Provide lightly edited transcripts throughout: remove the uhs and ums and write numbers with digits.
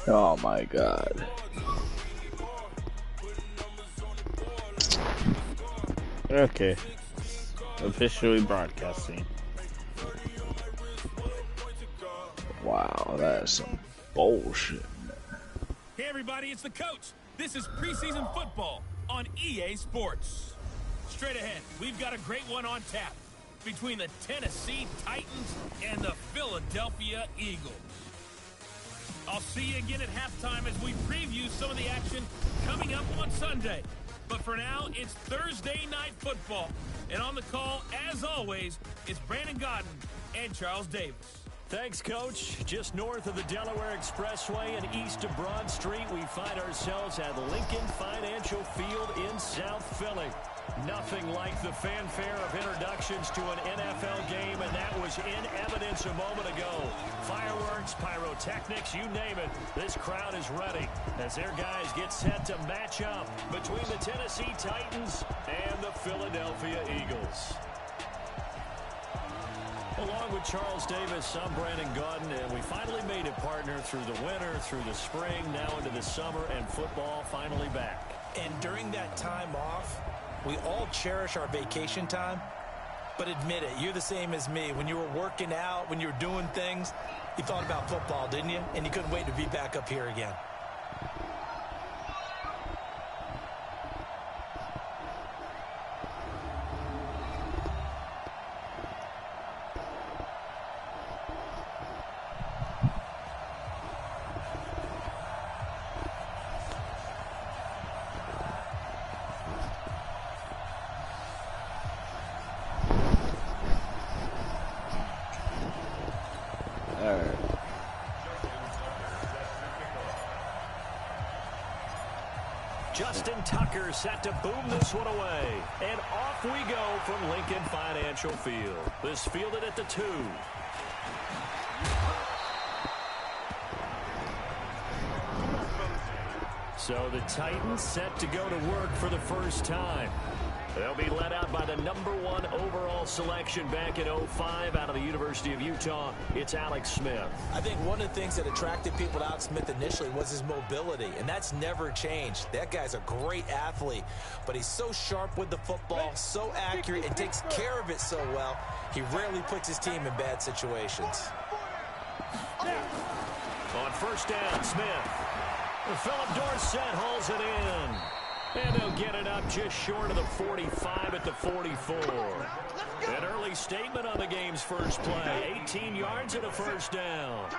Oh my God. Okay. Officially broadcasting. Wow, that is some bullshit. Hey everybody, it's the coach. This is preseason football on EA Sports. Straight ahead, we've got a great one on tap between the Tennessee Titans and the Philadelphia Eagles. I'll see you again at halftime as we preview some of the action coming up on Sunday. But for now, it's Thursday Night Football. And on the call, as always, it's Brandon Godden and Charles Davis. Thanks, Coach. Just north of the Delaware Expressway and east of Broad Street, we find ourselves at Lincoln Financial Field in South Philly. Nothing like the fanfare of introductions to an NFL game, and that was in evidence a moment ago. Fireworks, pyrotechnics, you name it. This crowd is ready as their guys get set to match up between the Tennessee Titans and the Philadelphia Eagles. Along with Charles Davis, I'm Brandon Godden, and we finally made it, partner, through the winter, through the spring, now into the summer, and football finally back. And during that time off, we all cherish our vacation time, but admit it, you're the same as me. When you were working out, when you were doing things, you thought about football, didn't you? And you couldn't wait to be back up here again. Justin Tucker set to boom this one away. And off we go from Lincoln Financial Field. This fielded at the 2. So the Titans set to go to work for the first time. They'll be led out by the #1 overall selection back in 05 out of the University of Utah. It's Alex Smith. I think one of the things that attracted people to Alex Smith initially was his mobility, and that's never changed. That guy's a great athlete, but he's so sharp with the football, so accurate, and takes care of it so well, he rarely puts his team in bad situations. On first down, Smith. Philip Dorsett hauls it in. And they'll get it up just short of the 45 at the 44. An early statement on the game's first play. 18 yards and a first down.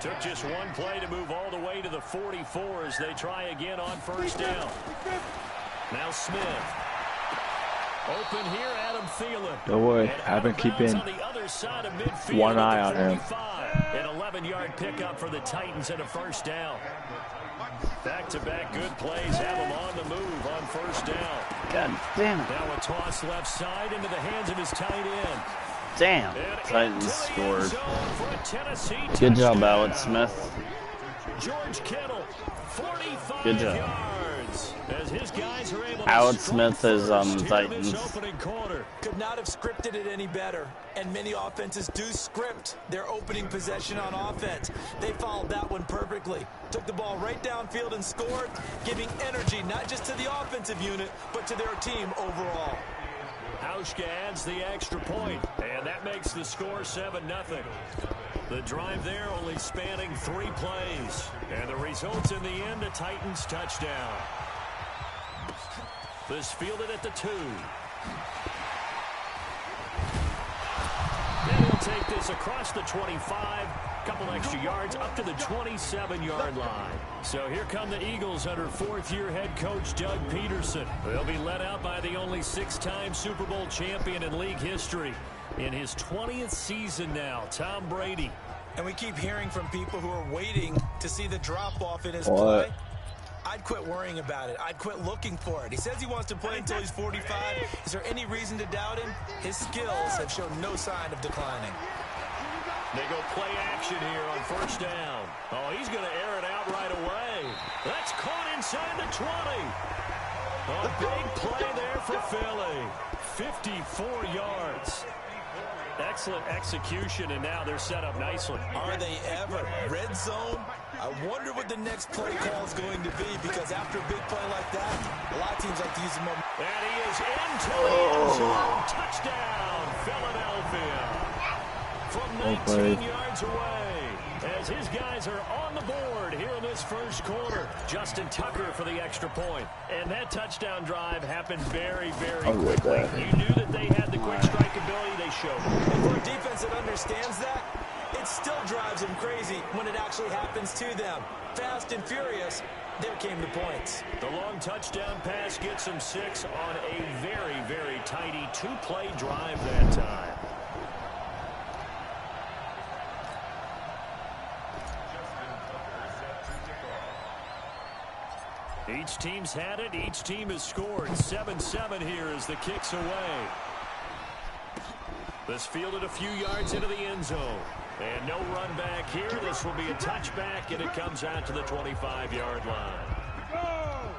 Took just one play to move all the way to the 44 as they try again on first down. Now Smith. Open here, Adam Thielen. Don't worry, I've been keeping one eye on him. An 11-yard pickup for the Titans and a first down. Back-to-back good plays have them on the move on first down. God damn it. Now a toss left side into the hands of his tight end. Damn. Titans scored. Good job, Alex Smith. George Kittle, 45 Good job. yards. As his guys are able Alex to Smith is Titans. opening quarter. Could not have scripted it any better. And many offenses do script their opening possession on offense. They followed that one perfectly. Took the ball right downfield and scored, giving energy not just to the offensive unit, but to their team overall. Hauschka adds the extra point, and that makes the score 7-0. The drive there only spanning 3 plays. And the results in the end, a Titans touchdown. This fielded at the 2. And he'll take this across the 25. Couple extra yards up to the 27-yard line. So here come the Eagles under 4th-year head coach Doug Peterson. They'll be led out by the only 6-time Super Bowl champion in league history. In his 20th season now, Tom Brady. And we keep hearing from people who are waiting to see the drop-off in his play. I'd quit worrying about it. I'd quit looking for it. He says he wants to play until he's 45. Is there any reason to doubt him? His skills have shown no sign of declining. They go play action here on first down. Oh, he's going to air it out right away. That's caught inside the 20. A big play there for Philly. 54 yards. Excellent execution, and now they're set up nicely. Are they ever? Red zone? I wonder what the next play call is going to be, because after a big play like that, a lot of teams like to use the moment. And he is into the end zone. Touchdown, Philadelphia. From 19 yards away, as his guys are on the board here in this first quarter. Justin Tucker for the extra point. And that touchdown drive happened very, very quickly. You knew that they had the quick strike ability. They showed it. And for a defense that understands that, it still drives them crazy when it actually happens to them. Fast and furious, there came the points. The long touchdown pass gets them 6 on a very, very tidy 2-play drive that time. Each team's had it. Each team has scored. 7-7 here as the kick's away. This fielded a few yards into the end zone. And no run back here. This will be a touchback, and it comes out to the 25-yard line.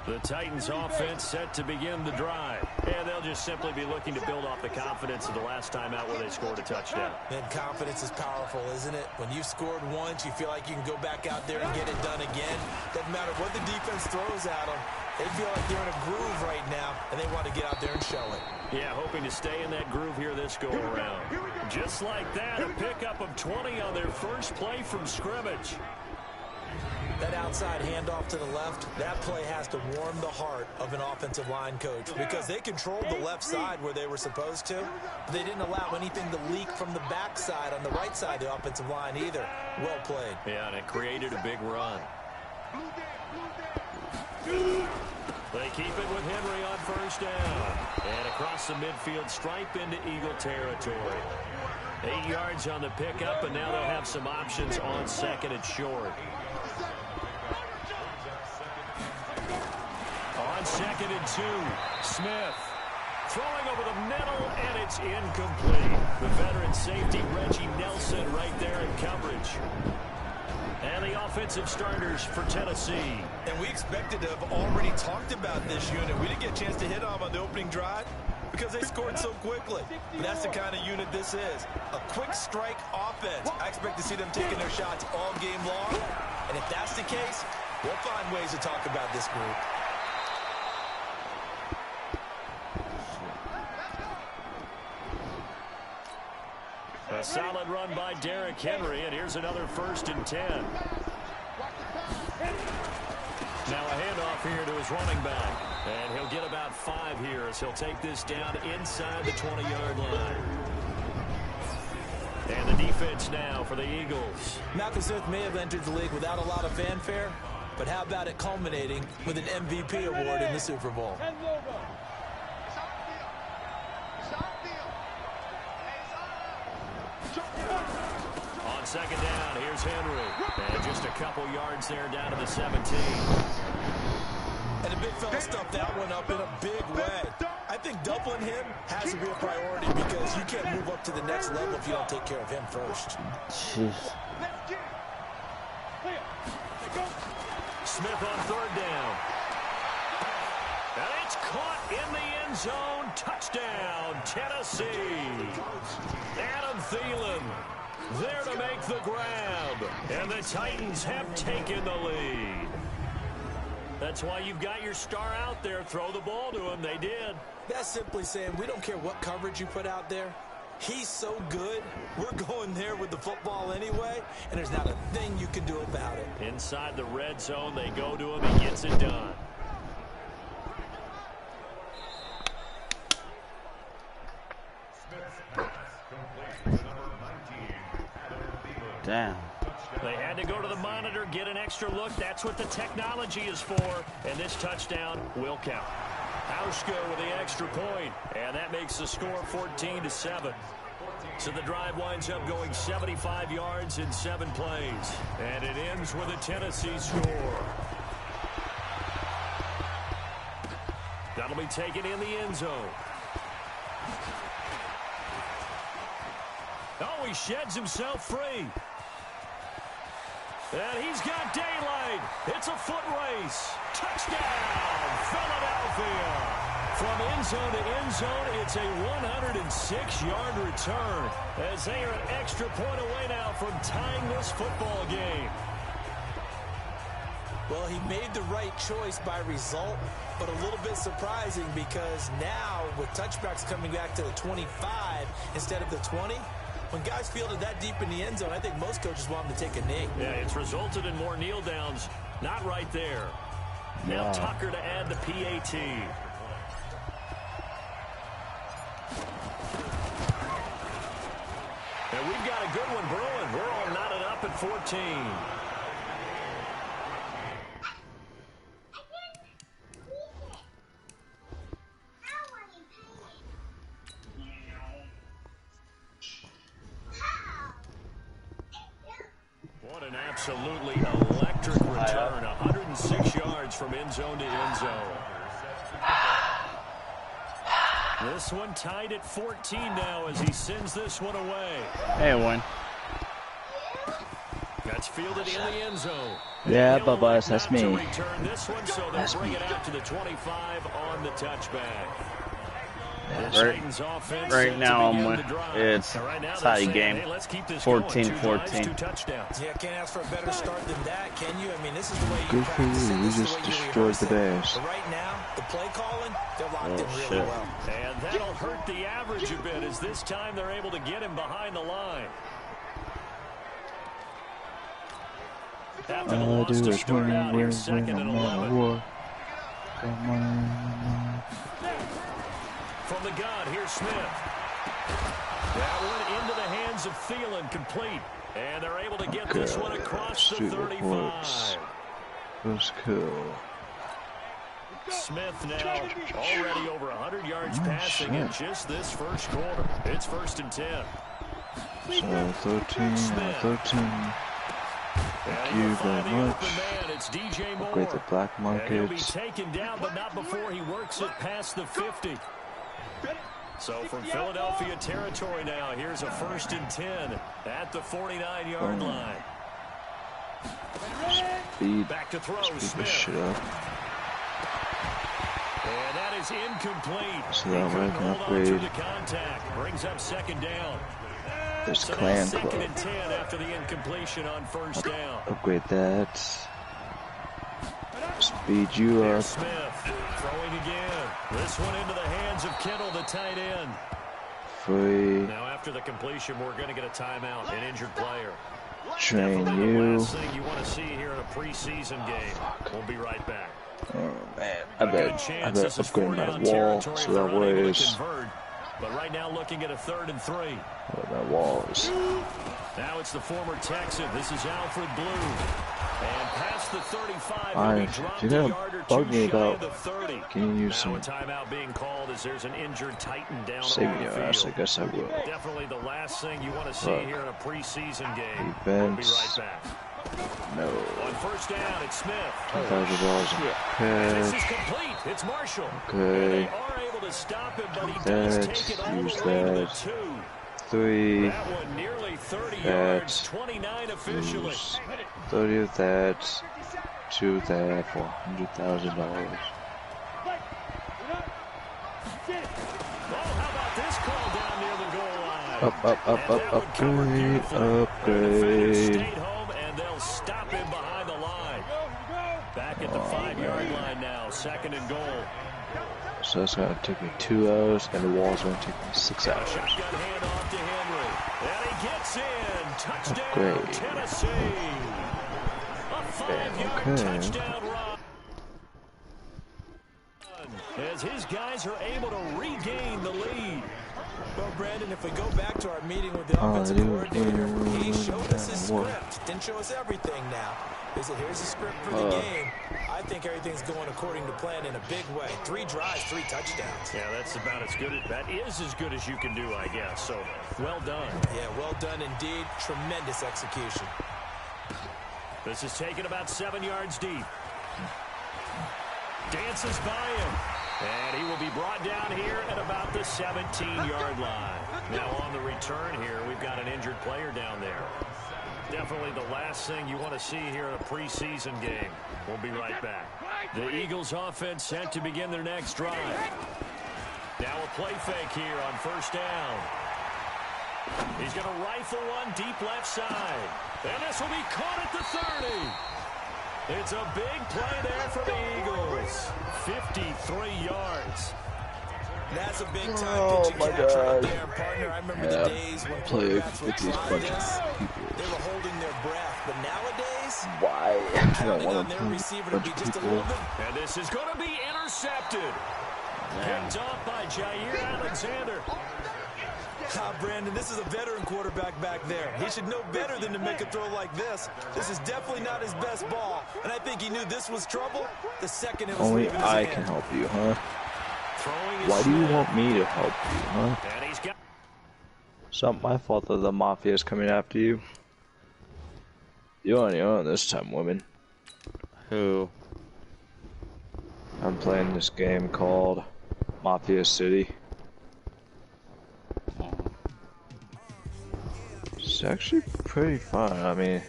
The Titans offense set to begin the drive. And they'll just simply be looking to build off the confidence of the last time out where they scored a touchdown. And confidence is powerful, isn't it? When you've scored once, you feel like you can go back out there and get it done again. Doesn't matter what the defense throws at them. They feel like they're in a groove right now, and they want to get out there and show it. Yeah, hoping to stay in that groove here this go-around. Just like that, a pickup of 20 on their first play from scrimmage. That outside handoff to the left, that play has to warm the heart of an offensive line coach, because they controlled the left side where they were supposed to. But they didn't allow anything to leak from the backside on the right side of the offensive line either. Well played. Yeah, and it created a big run. They keep it with Henry on first down. And across the midfield stripe into Eagle territory. 8 yards on the pickup, and now they'll have some options on second and short. On 2nd and 2, Smith throwing over the middle, and it's incomplete. The veteran safety, Reggie Nelson, right there in coverage. And the offensive starters for Tennessee. And we expected to have already talked about this unit. We didn't get a chance to hit on them on the opening drive because they scored so quickly. But that's the kind of unit this is. A quick strike offense. I expect to see them taking their shots all game long. And if that's the case, we'll find ways to talk about this group. A solid run by Derrick Henry, and here's another 1st and 10. Now a handoff here to his running back. And he'll get about 5 here as he'll take this down inside the 20-yard line. And the defense now for the Eagles. Malcolm Smith may have entered the league without a lot of fanfare, but how about it culminating with an MVP award in the Super Bowl? On 2nd down, here's Henry. And just a couple yards there down to the 17. And the big fella stuffed that one up in a big way. I think doubling him has to be a priority, because you can't move up to the next level if you don't take care of him first. Jeez. Smith on 3rd down. And it's caught in the end zone. Touchdown, Tennessee. Adam Thielen there to make the grab. And the Titans have taken the lead. That's why you've got your star out there. Throw the ball to him. They did. That's simply saying we don't care what coverage you put out there. He's so good, we're going there with the football anyway, and there's not a thing you can do about it. Inside the red zone, they go to him. He gets it done. Damn. They had to go to the monitor, get an extra look. That's what the technology is for, and this touchdown will count. Hauschka with the extra point, and that makes the score 14-7. So the drive winds up going 75 yards in 7 plays, and it ends with a Tennessee score. That'll be taken in the end zone. Oh, he sheds himself free. And he's got daylight. It's a foot race. Touchdown, Philadelphia. From end zone to end zone, it's a 106-yard return as they are an extra point away now from tying this football game. Well, he made the right choice by result, but a little bit surprising because now with touchbacks coming back to the 25 instead of the 20, when guys fielded that deep in the end zone, I think most coaches want them to take a knee. Yeah, it's resulted in more kneel downs. Not right there. Now Tucker to add the PAT. And we've got a good one brewing. We're all knotted up at 14. What an absolutely electric return. 106 yards from end zone to end zone. This one tied at 14 now as he sends this one away. Hey, one. That's fielded in the end zone. Yeah, Bubba, that's me. Return this one, so they'll bring it out to the 25 on the touchback. Right now, it's a tie game, 14-14. Yeah, can't ask for a better start than that, can you? I mean, this is the way you Good for you. You just destroyed the Bears. But right now, the play calling, they're locked in really well. And that'll hurt the average a bit as this time they're able to get him behind the line. After the loss to start out here, second and 11. Come on. From the gun, here's Smith. That one into the hands of Thielen, complete. And they're able to get this one across the 35. That's cool. Smith now already over 100 yards passing in just this first quarter. It's 1st and 10. So 13. Thank you very much. Upgrade the black market. He'll be taken down, but not before he works it past the 50. So from Philadelphia territory now, here's a 1st and 10 at the 49-yard line. Speed. Back to throw, Speed Smith. this shit up. And that is incomplete. So that way I can upgrade. The contact brings up 2nd down. This So clan now 2nd club. and 10 after the incompletion on 1st down. Upgrade that. Speed you up. Smith throwing again. This one into the hands of Kittle, the tight end. Free. Now after the completion, we're going to get a timeout, an injured player. Train Definitely the you. last thing you want to see here in a preseason game. We'll be right back. Oh man, I bet upgrade my wall so that way it's But right now looking at a 3rd and 3. what that wall is. Now it's the former Texan. This is Alfred Blue. And past the 35, You gotta bug me about can you use now some a timeout being called as there's an injured Titan down saving on the your field. ass. I guess I will. Definitely the last thing you want to see here in a preseason game. Defense. We'll be right back. No. On 1st down, it's Smith. $1,000 And this is cash. complete. It's Marshall. Okay. And they are able to stop him, but he does take it all Use the way to the that. 2. 3. That one nearly 30 That. yards, 29 officially. Use 30 of that. 2 of that for $100,000. Oh, how about this call down near the goal line? Upgrade. Stayed home, and they'll stop him behind the line. Back at the 5-yard line now, 2nd and goal. So that's gonna take me 2 hours, and the wall's gonna take me 6 hours. Shotgun handoff to Henry. And he gets in. Touchdown, Upgrade. Tennessee. A 5-yard touchdown run. As his guys are able to regain the lead. Well, Brandon, if we go back to our meeting with the offensive coordinator, he showed us his script. Didn't show us everything now. He said, here's the script for the game. I think everything's going according to plan in a big way. 3 drives, 3 touchdowns. Yeah, that's about as good. That is as good as you can do, I guess. So, well done. Yeah, well done indeed. Tremendous execution. This is taken about 7 yards deep. Dances by him. And he will be brought down here at about the 17-yard line. Now on the return here, we've got an injured player down there. Definitely the last thing you want to see here in a preseason game. We'll be right back. The Eagles offense set to begin their next drive. Now a play fake here on first down. He's going to rifle one deep left side. And this will be caught at the 30. It's a big play there for the Eagles. 53 yards. That's a big time pitching catch right there, partner. I remember the days when quarterbacks were trying this. They were holding their breath. But nowadays, counting on their receiver to be just a little bit. And this is going to be intercepted. Picked off by Jair Alexander. Brandon, this is a veteran quarterback back there. He should know better than to make a throw like this. This is definitely not his best ball. And I think he knew this was trouble the second it was Only leaving his I hand. can help you, huh? Why do you want me to help you, huh? It's not my fault that the mafia is coming after you. You're on your own this time, woman. Who? I'm playing this game called Mafia City. It's actually pretty fun. I mean,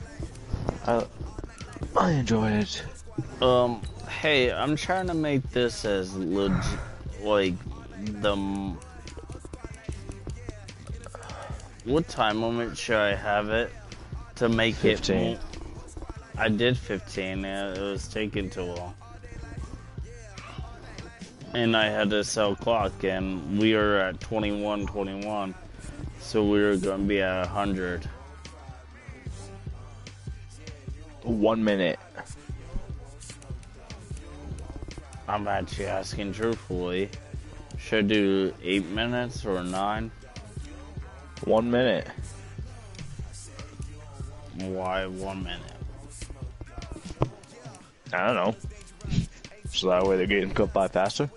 I enjoy it. Hey, I'm trying to make this as legit, like, what time limit should I have it to make 15. it? I did 15, it was taking too long. And I had to sell clock, and we were at 21, so we were going to be at 100. 1 minute. I'm actually asking truthfully. Should I do 8 minutes or 9? 1 minute. Why 1 minute? I don't know. So that way they're getting cut by faster.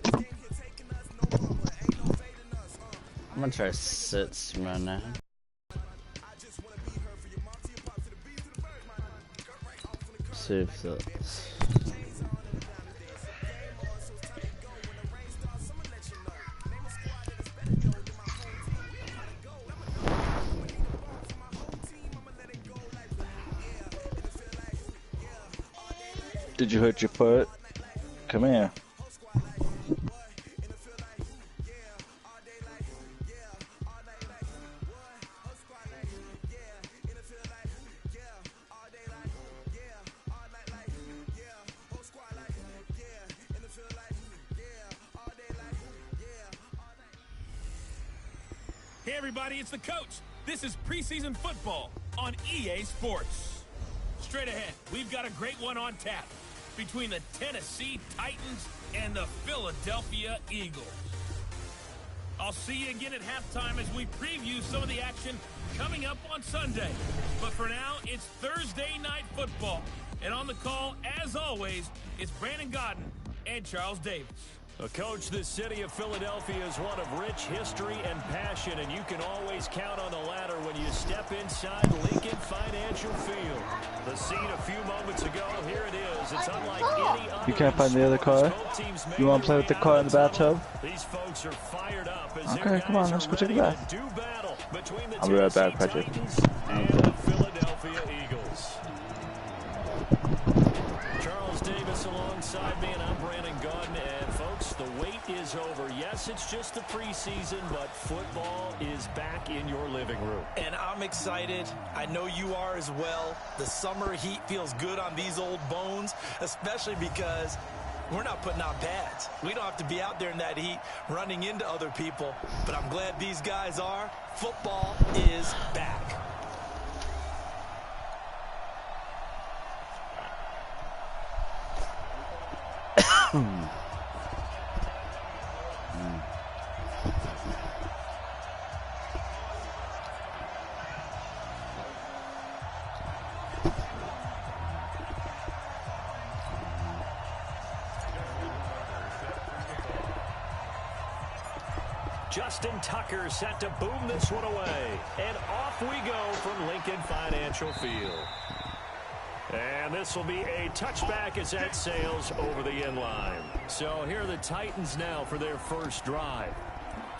I'm gonna try 6 minutes. See if that's... Did you hurt your foot? Come here. Hey everybody, it's the coach. This is preseason football on EA Sports. Straight ahead, we've got a great one on tap between the Tennessee Titans and the Philadelphia Eagles. I'll see you again at halftime as we preview some of the action coming up on Sunday. But for now, it's Thursday Night Football. And on the call, as always, it's Brandon Godden and Charles Davis. Coach, the city of Philadelphia is one of rich history and passion, and you can always count on the latter when you step inside Lincoln Financial Field. The scene a few moments ago, here it is. It's unlike any other. You can't find the other car? You want to play with the car in the bathtub? These folks are fired up as Okay, come on, let's go take a bath. I'll be right back, Patrick. And the Philadelphia Eagles. Charles Davis alongside me, and I'm Brandon Godden. And folks, the wait is over. Yes, it's just the preseason, but football is back in your living room. And I'm excited. I know you are as well. The summer heat feels good on these old bones, especially because we're not putting on pads. We don't have to be out there in that heat running into other people. But I'm glad these guys are. Football is back. Justin Tucker set to boom this one away. And off we go from Lincoln Financial Field. And this will be a touchback as that sails over the end line. So here are the Titans now for their first drive.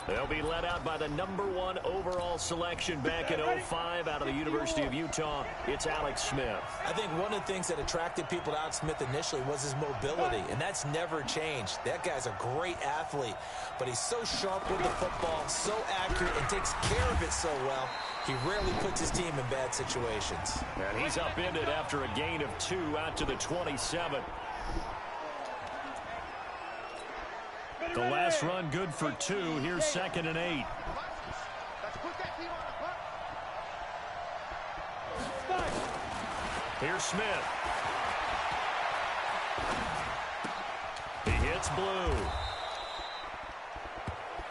They'll be led out by the #1 overall selection back in 05 out of the University of Utah. It's Alex Smith. I think one of the things that attracted people to Alex Smith initially was his mobility, and that's never changed. That guy's a great athlete, but he's so sharp with the football, so accurate, and takes care of it so well. He rarely puts his team in bad situations. And he's upended after a gain of 2 out to the 27. The last run good for 2. Here's 2nd and 8. Here's Smith. He hits blue.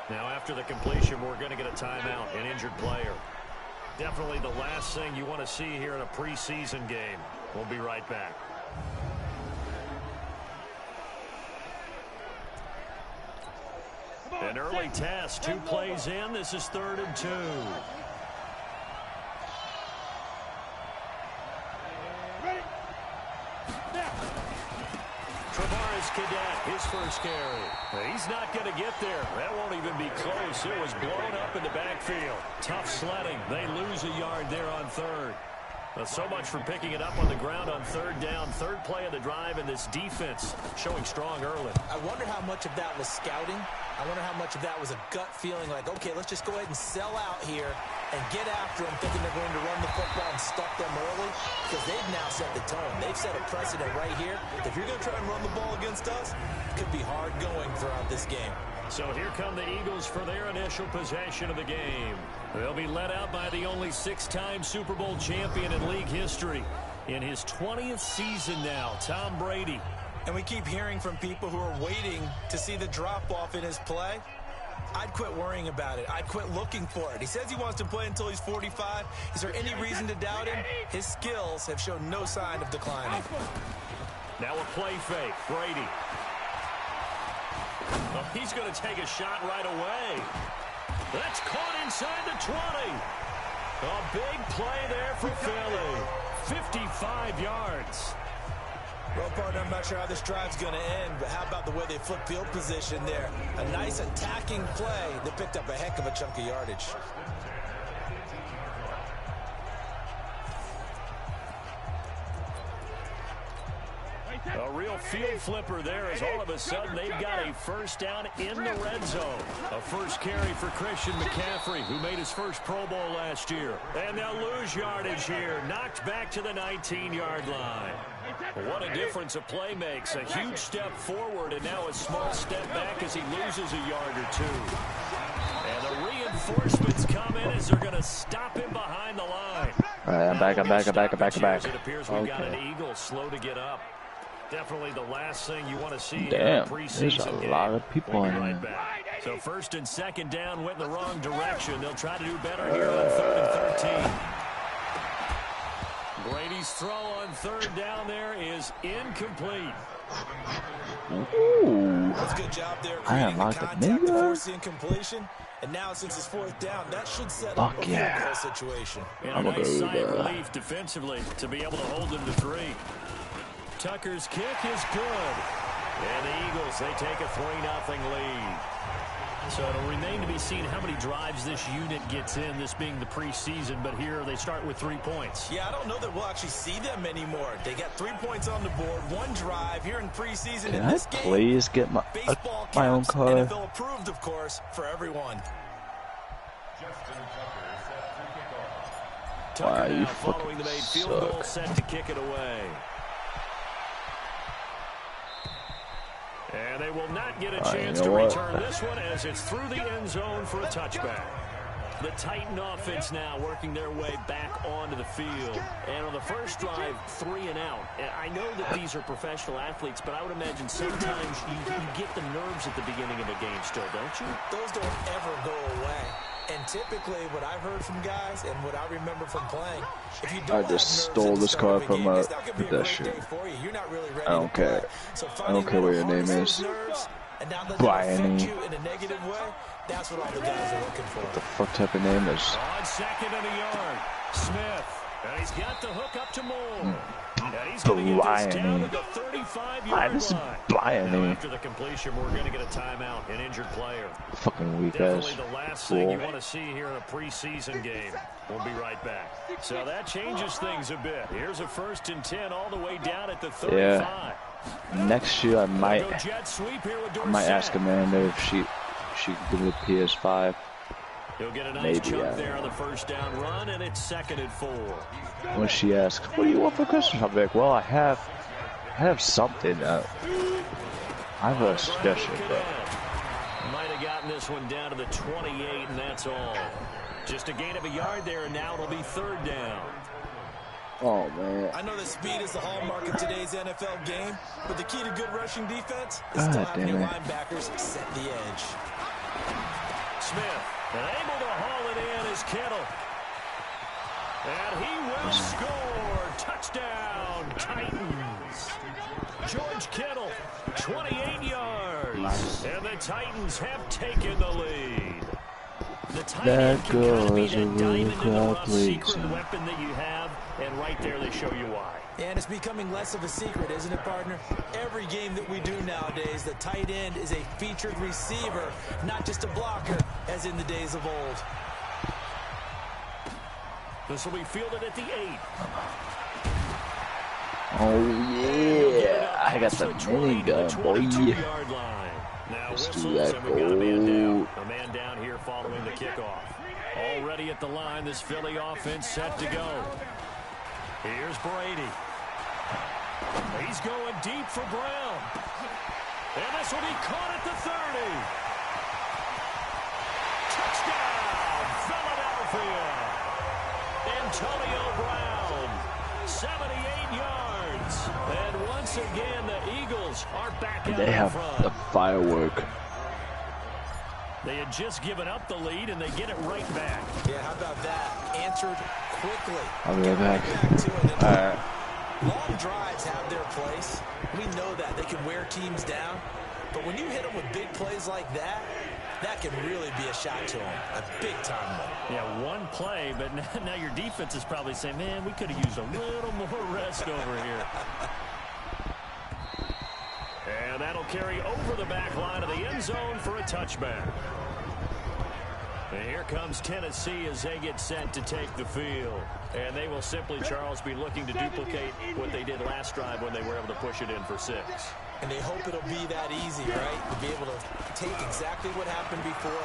Now after the completion, we're going to get a timeout, an injured player. Definitely the last thing you want to see here in a preseason game. We'll be right back. An early test, 2 plays in. This is 3rd and 2. Travaris Cadet, his first carry. He's not going to get there. That won't even be close. It was blown up in the backfield. Tough sledding. They lose a yard there on 3rd. So much for picking it up on the ground on 3rd down. 3rd play of the drive, and this defense showing strong early. I wonder how much of that was scouting. I wonder how much of that was a gut feeling like, okay, let's just go ahead and sell out here and get after them, thinking they're going to run the football and stuff them early, because they've now set the tone. They've set a precedent right here. If you're going to try and run the ball against us, it could be hard going throughout this game. So here come the Eagles for their initial possession of the game. They'll be led out by the only 6-time Super Bowl champion in league history. In his 20th season now, Tom Brady. And we keep hearing from people who are waiting to see the drop-off in his play. I'd quit worrying about it. I'd quit looking for it. He says he wants to play until he's 45. Is there any reason to doubt him? His skills have shown no sign of declining. Now a play fake. Brady. Oh, he's going to take a shot right away. That's caught inside the 20. A big play there for Philly. 55 yards. Well, partner, I'm not sure how this drive's going to end, but how about the way they flip field position there? A nice attacking play that picked up a heck of a chunk of yardage. A real field flipper there as all of a sudden they've got a 1st down in the red zone. A first carry for Christian McCaffrey, who made his first Pro Bowl last year. And they'll lose yardage here. Knocked back to the 19-yard line. What a difference a play makes. A huge step forward and now a small step back as he loses a yard or 2. And the reinforcements come in as they're going to stop him behind the line. All right, I'm back. It appears we've got an Eagle slow to get up. Definitely the last thing you want to see. Damn, in a there's a lot of people in here. So 1st and 2nd down went in the wrong direction. They'll try to do better here on 3rd and 13. Brady's throw on 3rd down there is incomplete. Ooh. That's a good job there. I unlocked the contact to force the incompletion. And now since it's 4th down, that should set up a field goal situation. And a nice sigh of relief defensively to be able to hold them to 3. Tucker's kick is good. And the Eagles, they take a 3-0 lead. So it'll remain to be seen how many drives this unit gets in, this being the preseason. But here they start with 3 points. Yeah, I don't know that we'll actually see them anymore. They got 3 points on the board, 1 drive here in preseason. Can I please get my own car? NFL approved, of course, for everyone. Tucker now following the made field goal, set to kick it away. And they will not get a chance to return this one as it's through the end zone for a touchback. The Titan offense now working their way back onto the field. And on the first drive, 3 and out. And I know that these are professional athletes, but I would imagine sometimes you get the nerves at the beginning of a game still, don't you? Those don't ever go away. And typically, what I've heard from guys and what I remember from playing, if you don't I just stole this car from that shit. I don't care. I don't care what your name is. Brian. That's what all the guys are looking for. What the fuck type of name is? On 2nd and a yard, Smith. And he's got the hook up to Moore. And he's going to get this down to the 35-yard line. Now, after the completion, we're going to get a timeout, an injured player. Fucking weak Definitely ass. the last thing you want to see here in a preseason game. We'll be right back. So that changes things a bit. Here's a 1st and 10 all the way down at the 35. Yeah. Next year I might ask Amanda if she can give me a PS5. He'll get a nice chunk there on the 1st down run, and it's 2nd and 4. When she asks, "What do you want for Christmas?" I'm like, "Well, I have something. I have a suggestion." Might have gotten this one down to the 28, and that's all. Just a gain of a yard there, and now it'll be 3rd down. Oh, man. I know that speed is the hallmark of today's NFL game, but the key to good rushing defense is still having your linebackers set the edge. Smith, and able to haul it in is Kittle. And he will score. Touchdown, Titans. George Kittle, 28 yards. Nice. And the Titans have taken the lead. The That can kind of be goes a that diamond in the little rough secret weapon that you have, and right there they show you why. And it's becoming less of a secret, isn't it, partner? Every game that we do nowadays, the tight end is a featured receiver, not just a blocker, as in the days of old. This will be fielded at the 8. Oh, yeah. I got the minigun, boy. Now Let's do whistles, that. and we got a man down. A man down here following the kickoff. Already at the line, this Philly offense set to go. Here's Brady. He's going deep for Brown. And this will be caught at the 30. Touchdown, Philadelphia. Antonio Brown, 78 yards. And once again, the Eagles are back out They have in front. the firework. They had just given up the lead, and they get it right back. Yeah, how about that? Answered quickly. I'll be right back. To it. All right. Long drives have their place. We know that. They can wear teams down. But when you hit them with big plays like that, that can really be a shot to them. A big-time one. Yeah, one play, but now your defense is probably saying, man, we could have used a little more rest over here. And that'll carry over the back line of the end zone for a touchback. And here comes Tennessee as they get set to take the field. And they will simply, Charles, be looking to duplicate what they did last drive when they were able to push it in for 6. And they hope it'll be that easy, right? To be able to take exactly what happened before,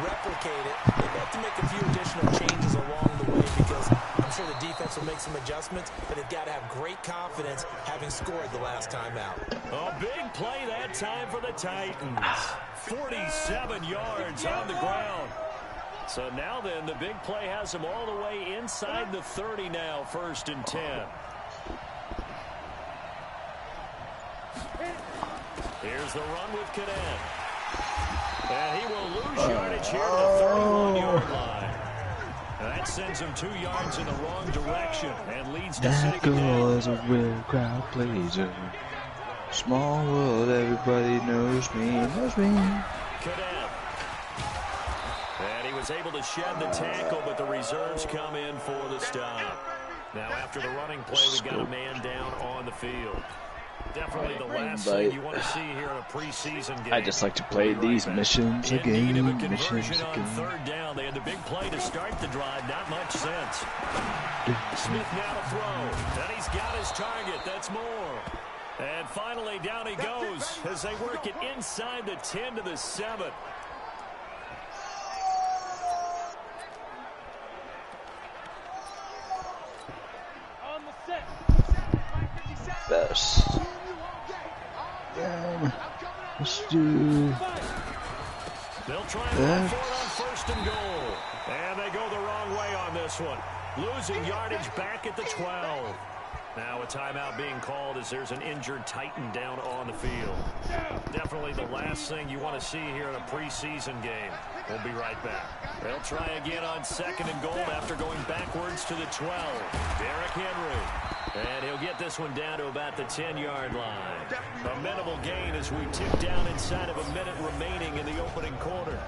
replicate it. They have to make a few additional changes along the way because I'm sure the defense will make some adjustments, but they've got to have great confidence having scored the last time out. A big play that time for the Titans. 47 yards on the ground. So now then, the big play has them all the way inside the 30 now, 1st and 10. Here's the run with Cadet. And he will lose yardage here to the 31-yard line. And that sends him 2 yards in the wrong direction and leads to That 2nd down. girl is a real crowd pleaser. Small world, everybody knows me, Cadet. And he was able to shed the tackle, but the reserves come in for the stop. Now after the running play, we've got a man down on the field. Definitely the last thing you want to see here in a preseason game. I just like to play these missions again. Missions on again. 3rd down. They had the big play to start the drive. Not much sense. Smith now to throw. And he's got his target. That's Moore. And finally down he goes as they work it inside the 10 to the 7. Best. Let's do. They'll try and run for it on 1st and goal. And they go the wrong way on this one. Losing yardage back at the 12. Now a timeout being called as there's an injured Titan down on the field. Definitely the last thing you want to see here in a preseason game. We'll be right back. They'll try again on 2nd and goal after going backwards to the 12. Derrick Henry. And he'll get this one down to about the 10-yard line. A minimal gain as we tick down inside of a minute remaining in the opening quarter.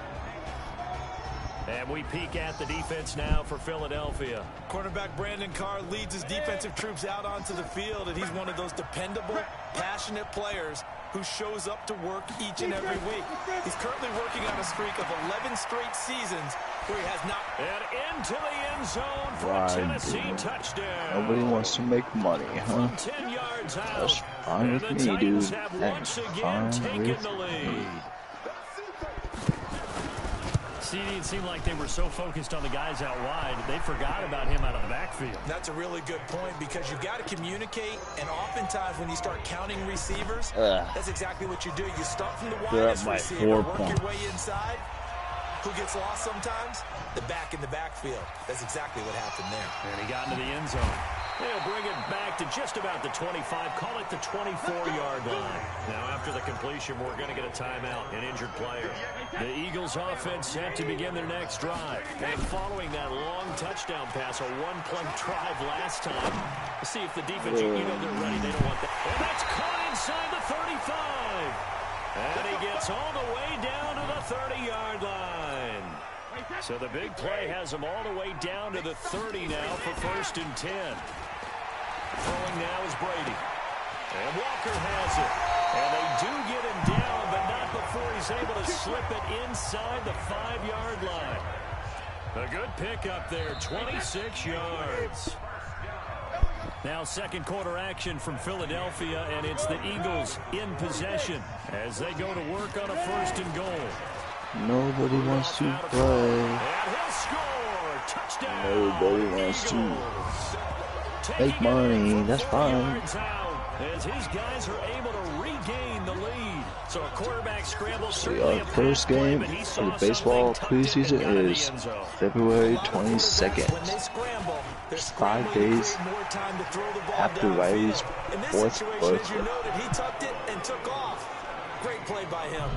And we peek at the defense now for Philadelphia. Cornerback Brandon Carr leads his defensive troops out onto the field, and he's one of those dependable, passionate players who shows up to work each and every week. He's currently working on a streak of 11 straight seasons where he has not... And into the end zone for a Tennessee touchdown. Nobody wants to make money, huh? 10 yards out. That's fine with me, dude. That's fine with the lead. me. It seemed like they were so focused on the guys out wide, they forgot about him out of the backfield. That's a really good point because you've got to communicate, and oftentimes when you start counting receivers, that's exactly what you do. You start from the widest receiver, work your way inside. Who gets lost sometimes? The back in the backfield. That's exactly what happened there. And he got into the end zone. They'll bring it back to just about the 25. Call it the 24-yard line. Now, after the completion, we're going to get a timeout, an injured player. The Eagles offense set to begin their next drive. And following that long touchdown pass, a one-play drive last time. Let's see if the defense, you know they're ready. They don't want that. And that's caught inside the 35. And he gets all the way down to the 30-yard line. So the big play has him all the way down to the 30 now for 1st and 10. Throwing now is Brady. And Walker has it. And they do get him down, but not before he's able to slip it inside the 5-yard line. A good pickup there, 26 yards. Now second quarter action from Philadelphia, and it's the Eagles in possession as they go to work on a 1st and goal. Nobody wants to play. And he'll score. Touchdown. Nobody wants to make money. That's fine. As his guys are able to regain the lead. So a quarterback scramble. Our first game for the baseball preseason is February 22nd. 5 days after Riley's 4th birthday. He tucked it and took off. Great play by him.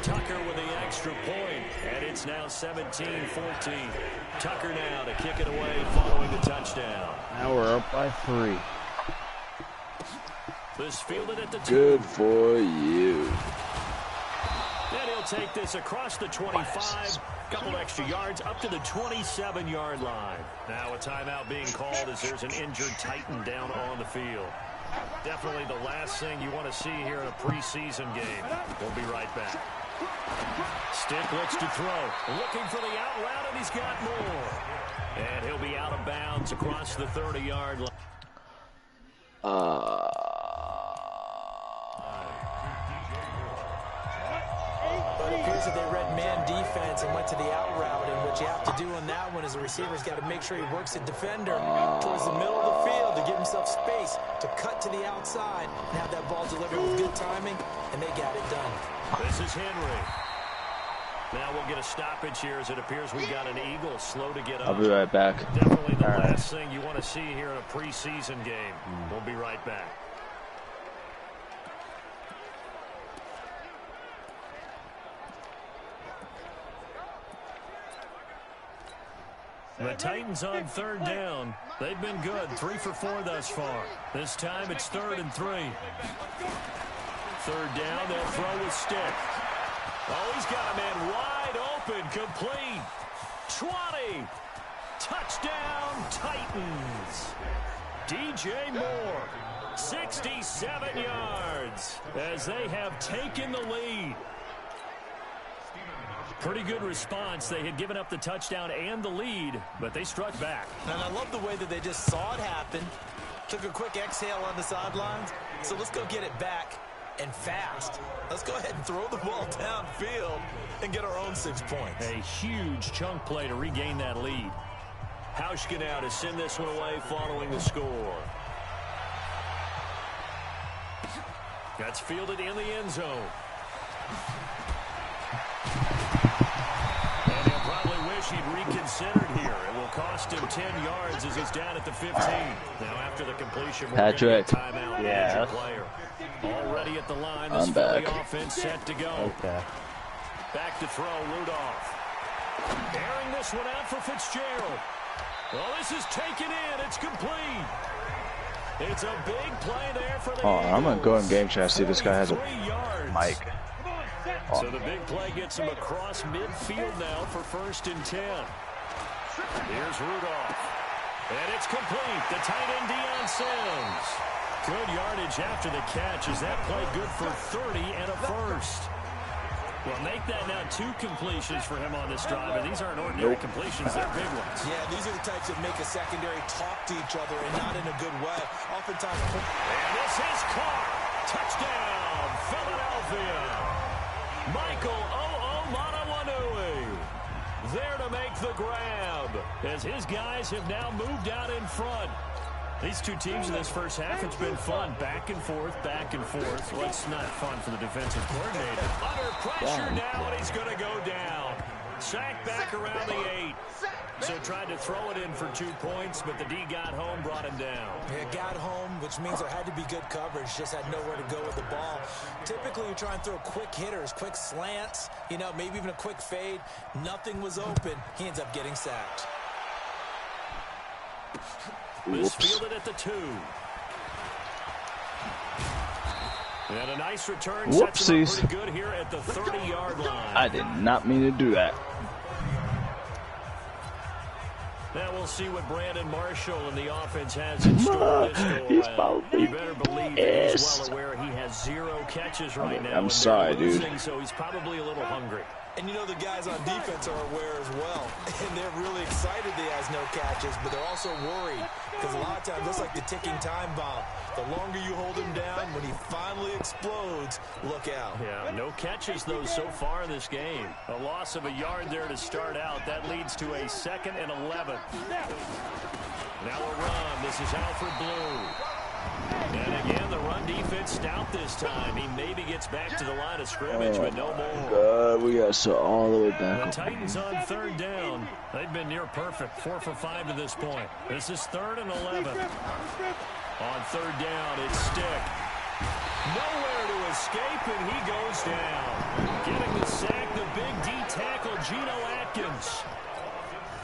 Tucker with the extra point, and it's now 17-14. Tucker now to kick it away following the touchdown. Now we're up by 3. This fielded at the 2. Good for you. And he'll take this across the 25. Couple extra yards up to the 27-yard line. Now a timeout being called as there's an injured Titan down on the field. Definitely the last thing you want to see here in a preseason game. We'll be right back. Stick looks to throw. Looking for the out route, and he's got more. And he'll be out of bounds across the 30-yard line. But it appears that they read man defense and went to the out route, and what you have to do on that one is the receiver's got to make sure he works the defender towards the middle of the field to give himself space to cut to the outside and have that ball delivered with good timing, and they got it done. This is Henry. Now we'll get a stoppage here as it appears we've got an Eagle slow to get up. I'll be right back. Definitely the last thing you want to see here in a preseason game. We'll be right back. The Titans on 3rd down. They've been good, 3 for 4 thus far. This time it's 3rd and 3. 3rd down, they'll throw with stick. Oh, he's got a man wide open, complete. 20. Touchdown, Titans. DJ Moore, 67 yards as they have taken the lead. Pretty good response. They had given up the touchdown and the lead, but they struck back. And I love the way that they just saw it happen, took a quick exhale on the sidelines. So let's go get it back, and fast. Let's go ahead and throw the ball downfield and get our own 6 points. A huge chunk play to regain that lead. Hauschka now to send this one away following the score. That's fielded in the end zone. And he'll probably wish he'd reconsidered here. It will cost him 10 yards as he's down at the 15. Now after the completion, we're going to get a timeout. Yeah. Player. Already at the line. This Philly offense set to go. Okay. Back to throw, Rudolph. Airing this one out for Fitzgerald. Well, this is taken in. It's complete. It's a big play there for the Eagles. I'm going to go in game chat, see if this guy has a mic. So the big play gets him across midfield now for 1st and 10. Here's Rudolph. And it's complete. The tight end, Deion Sims. Good yardage after the catch. Is that play good for 30 and a first? Well, make that now 2 completions for him on this drive. And these aren't ordinary completions. They're big ones. Yeah, these are the types that make a secondary talk to each other and not in a good way. Oftentimes. And this is caught. Touchdown, Philadelphia. Michael O'Manawanui there to make the grab as his guys have now moved out in front. These two teams in this first half, it's been fun. Back and forth, back and forth. Well, it's not fun for the defensive coordinator. Under pressure now, and he's going to go down. Sacked back around the 8. So tried to throw it in for 2 points, but the D got home, brought him down. Yeah, got home, which means there had to be good coverage. Just had nowhere to go with the ball. Typically, you try and throw quick hitters, quick slants, you know, maybe even a quick fade. Nothing was open. He ends up getting sacked. This fielded at the 2. And a nice return. Whoopsies. Sets him up pretty good here at the 30-yard line. I did not mean to do that. Now we'll see what Brandon Marshall and the offense has in store this go around. You better believe that he's well aware he has 0 catches right now. I'm sorry, dude. So he's probably a little hungry. And you know the guys on defense are aware as well. And they're really excited that he has no catches, but they're also worried. Because a lot of times, it's like the ticking time bomb. The longer you hold him down, when he finally explodes, look out. Yeah, no catches, though, so far in this game. A loss of a yard there to start out. That leads to a 2nd and 11. Now a run. This is Alfred Blue. And again, the run defense stout this time. He maybe gets back to the line of scrimmage, but no more. God, we got so all the way back. The Titans on 3rd down. They've been near perfect. 4 for 5 to this point. This is 3rd and 11. On 3rd down, it's Stick. Nowhere to escape, and he goes down. Getting the sack, the big D tackle, Geno Atkins.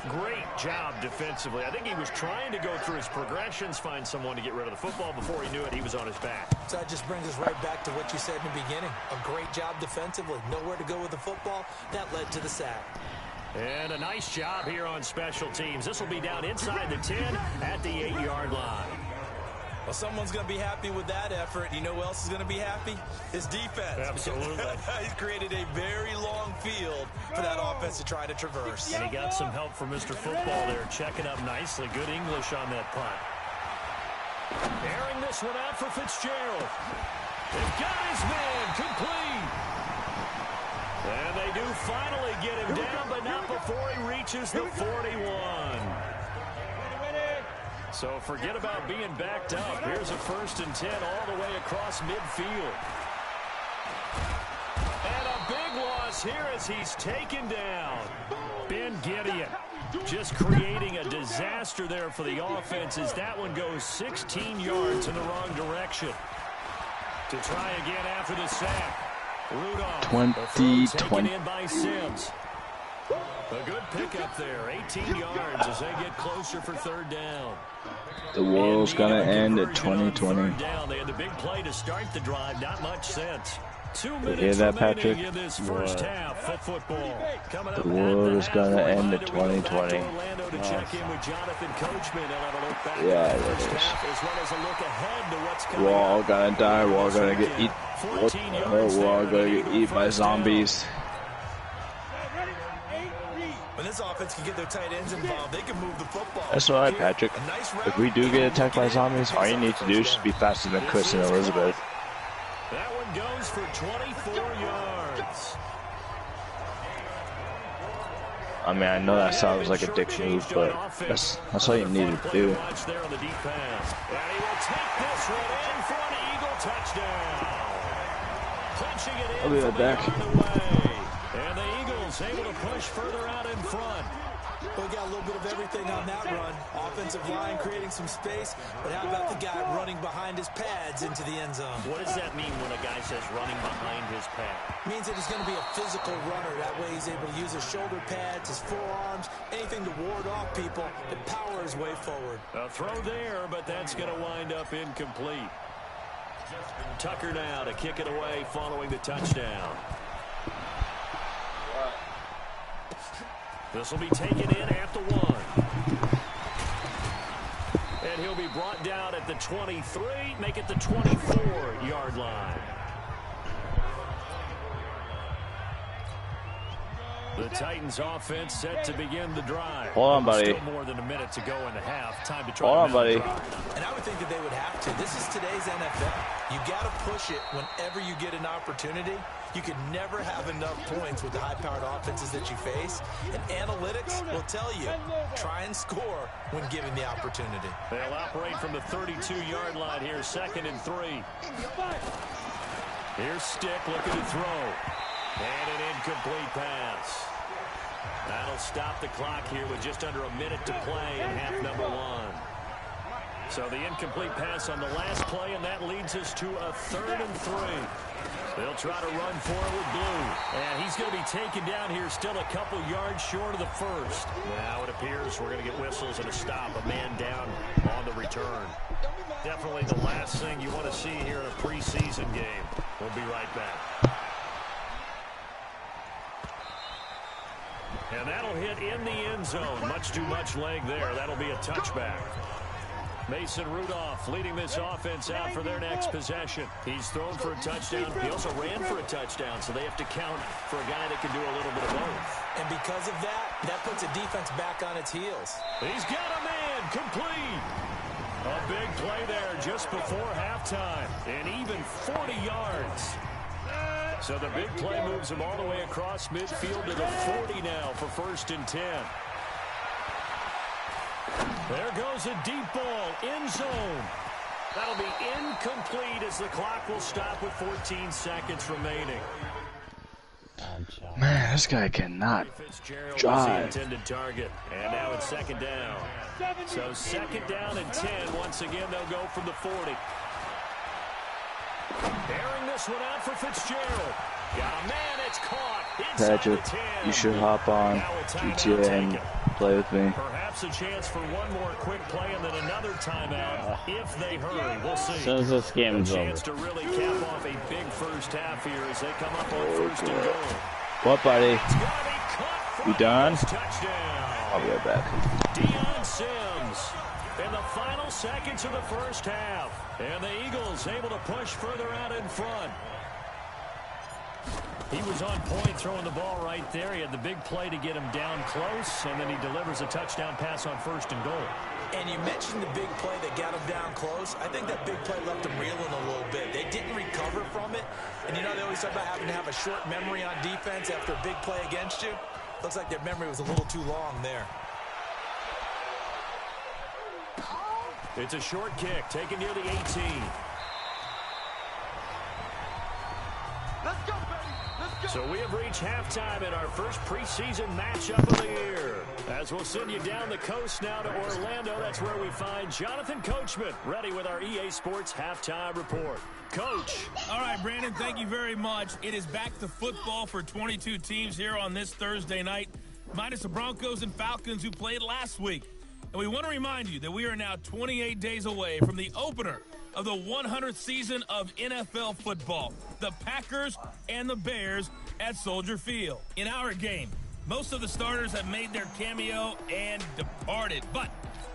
Great job defensively. I think he was trying to go through his progressions, find someone to get rid of the football. Before he knew it, he was on his back. So that just brings us right back to what you said in the beginning. A great job defensively. Nowhere to go with the football. That led to the sack. And a nice job here on special teams. This will be down inside the 10 at the 8-yard line. Well, someone's going to be happy with that effort. You know who else is going to be happy? His defense. Absolutely. He's created a very long field for that offense to try to traverse. And he got some help from Mr. Football there, checking up nicely. Good English on that punt. Airing this one out for Fitzgerald. They've got his man complete. And they do finally get him down, but not before he reaches the 41. So forget about being backed up. Here's a 1st and 10 all the way across midfield. And a big loss here as he's taken down. Ben Gideon just creating a disaster there for the offense as that one goes 16 yards in the wrong direction. To try again after the sack. Rudolph. 2020. In by Sims. A good pickup there. 18 yards as they get closer for 3rd down. The world's gonna end at 2020. They had the big play to start the drive. Not much sense. 2 minutes hear that, Patrick? in this first half of football. The world is gonna end at 2020. To check in with Jonathan Coachman. They'll have a look back Yeah, at the it first is. half as well as a look ahead to what's coming We're all up. gonna die. We're all gonna get eat. What the hell? We're all gonna get eaten by zombies. When this offense can get their tight ends involved, they can move the football. That's all right, Patrick. Nice If we do get attacked by zombies, all you need to do is just be faster than Chris and Elizabeth. That one goes for 24 yards. I mean, I know that sounds like a dick move, but that's all you need to do. There on the deep pass. And he will take this one in for an Eagle touchdown. Punching it in. I'll be right back. And the Eagles able to push further out in front. We got a little bit of everything on that run. Offensive line creating some space, but how about the guy running behind his pads into the end zone? What does that mean when a guy says running behind his pad? Means that he's going to be a physical runner. That way he's able to use his shoulder pads, his forearms, anything to ward off people and power his way forward. A throw there, but that's going to wind up incomplete. Tucker now to kick it away following the touchdown. This will be taken in at the 1. And he'll be brought down at the 23, make it the 24-yard line. The Titans offense set to begin the drive. Hold on, buddy. Still more than a minute to go in the half. Time to try. Hold on, buddy. And I would think that they would have to. This is today's NFL. You got to push it whenever you get an opportunity. You can never have enough points with the high-powered offenses that you face. And analytics will tell you, try and score when given the opportunity. They'll operate from the 32-yard line here, 2nd and 3. Here's Stick looking to throw. And an incomplete pass. That'll stop the clock here with just under a minute to play in half number 1. So the incomplete pass on the last play, and that leads us to a 3rd and 3. They'll try to run for it with Blue. And he's going to be taken down here still a couple yards short of the first. Now it appears we're going to get whistles and a stop. A man down on the return. Definitely the last thing you want to see here in a preseason game. We'll be right back. And that'll hit in the end zone. Much too much leg there. That'll be a touchback. Mason Rudolph leading this offense out for their next possession. He's thrown for a touchdown. He also ran for a touchdown, so they have to count for a guy that can do a little bit of both. And because of that, that puts a defense back on its heels. He's got a man complete. A big play there just before halftime. And even 40 yards. So the big play moves him all the way across midfield to the 40 now for 1st and 10. There goes a deep ball, end zone. That'll be incomplete as the clock will stop with 14 seconds remaining. Man, this guy cannot drive. Intended target, and now it's 2nd down. So 2nd down and 10. Once again, they'll go from the 40. Airing this one out for Fitzgerald. Got a man, it's caught. Patrick, you should hop on GTA and play with me. Perhaps a chance for one more quick play and then another timeout if they hurry. We'll see. As soon as this game is over. A chance to really cap off a big first half here as they come up on 1st and goal. What, buddy? You done? Touchdown. I'll be right back. Deion Sims in the final seconds of the first half. And the Eagles able to push further out in front. He was on point throwing the ball right there. He had the big play to get him down close, and then he delivers a touchdown pass on 1st and goal. And you mentioned the big play that got him down close. I think that big play left him reeling a little bit. They didn't recover from it. And you know, they always talk about having to have a short memory on defense after a big play against you. Looks like their memory was a little too long there. It's a short kick taken near the 18. Let's go, baby. Let's go. So we have reached halftime in our first preseason matchup of the year. As we'll send you down the coast now to Orlando, that's where we find Jonathan Coachman, ready with our EA Sports halftime report. Coach. All right, Brandon, thank you very much. It is back to football for 22 teams here on this Thursday night, minus the Broncos and Falcons who played last week. And we want to remind you that we are now 28 days away from the opener of the 100th season of NFL football, the Packers and the Bears at Soldier Field. In our game, most of the starters have made their cameo and departed, but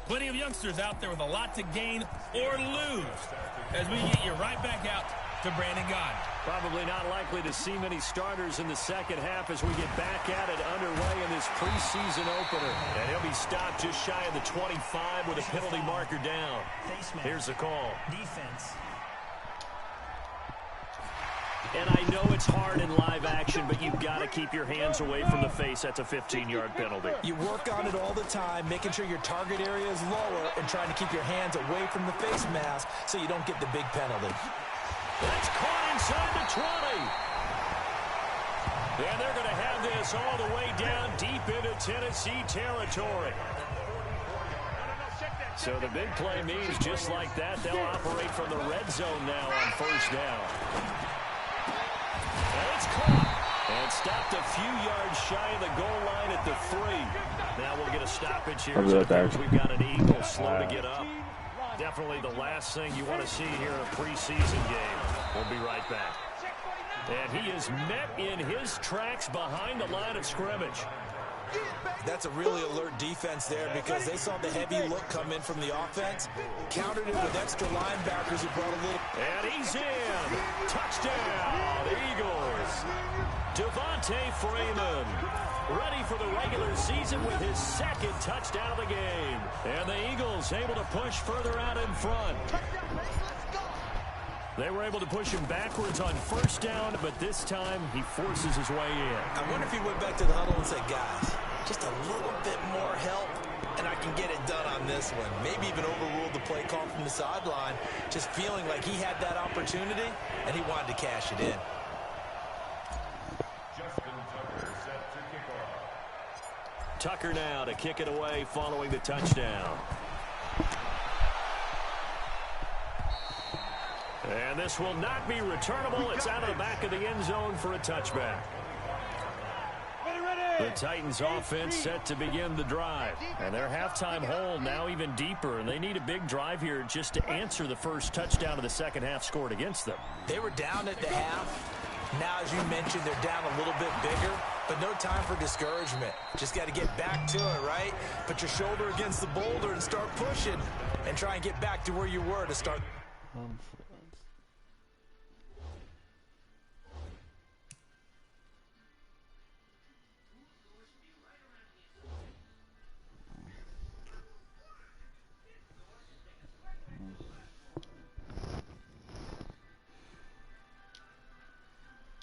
plenty of youngsters out there with a lot to gain or lose as we get you right back out to Brandon Gaudin. Probably not likely to see many starters in the second half as we get back at it underway in this preseason opener. And he'll be stopped just shy of the 25 with a penalty marker down. Here's the call. Defense. And I know it's hard in live action, but you've got to keep your hands away from the face. That's a 15-yard penalty. You work on it all the time, making sure your target area is lower and trying to keep your hands away from the face mask so you don't get the big penalty. That's caught inside the 20. And they're going to have this all the way down deep into Tennessee territory. So the big play means just like that, they'll operate from the red zone now on 1st down. And it's caught. And stopped a few yards shy of the goal line at the 3. Now we'll get a stoppage here. We've got an Eagle slow to get up. Definitely the last thing you want to see here in a preseason game. We'll be right back. And he is met in his tracks behind the line of scrimmage. That's a really alert defense there because they saw the heavy look come in from the offense, countered it with extra linebackers who brought a little... And he's in. Touchdown, Eagles. Devontae Freeman, ready for the regular season with his second touchdown of the game. And the Eagles able to push further out in front. They were able to push him backwards on first down, but this time he forces his way in. I wonder if he went back to the huddle and said, guys, just a little bit more help, and I can get it done on this one. Maybe even overruled the play call from the sideline, just feeling like he had that opportunity, and he wanted to cash it in. Tucker now to kick it away following the touchdown. And this will not be returnable. It's out of the back of the end zone for a touchback. The Titans offense set to begin the drive. And their halftime hole now even deeper. And they need a big drive here just to answer the first touchdown of the second half scored against them. They were down at the half. Now, as you mentioned, they're down a little bit bigger. But no time for discouragement. Just got to get back to it, right? Put your shoulder against the boulder and start pushing. And try and get back to where you were to start.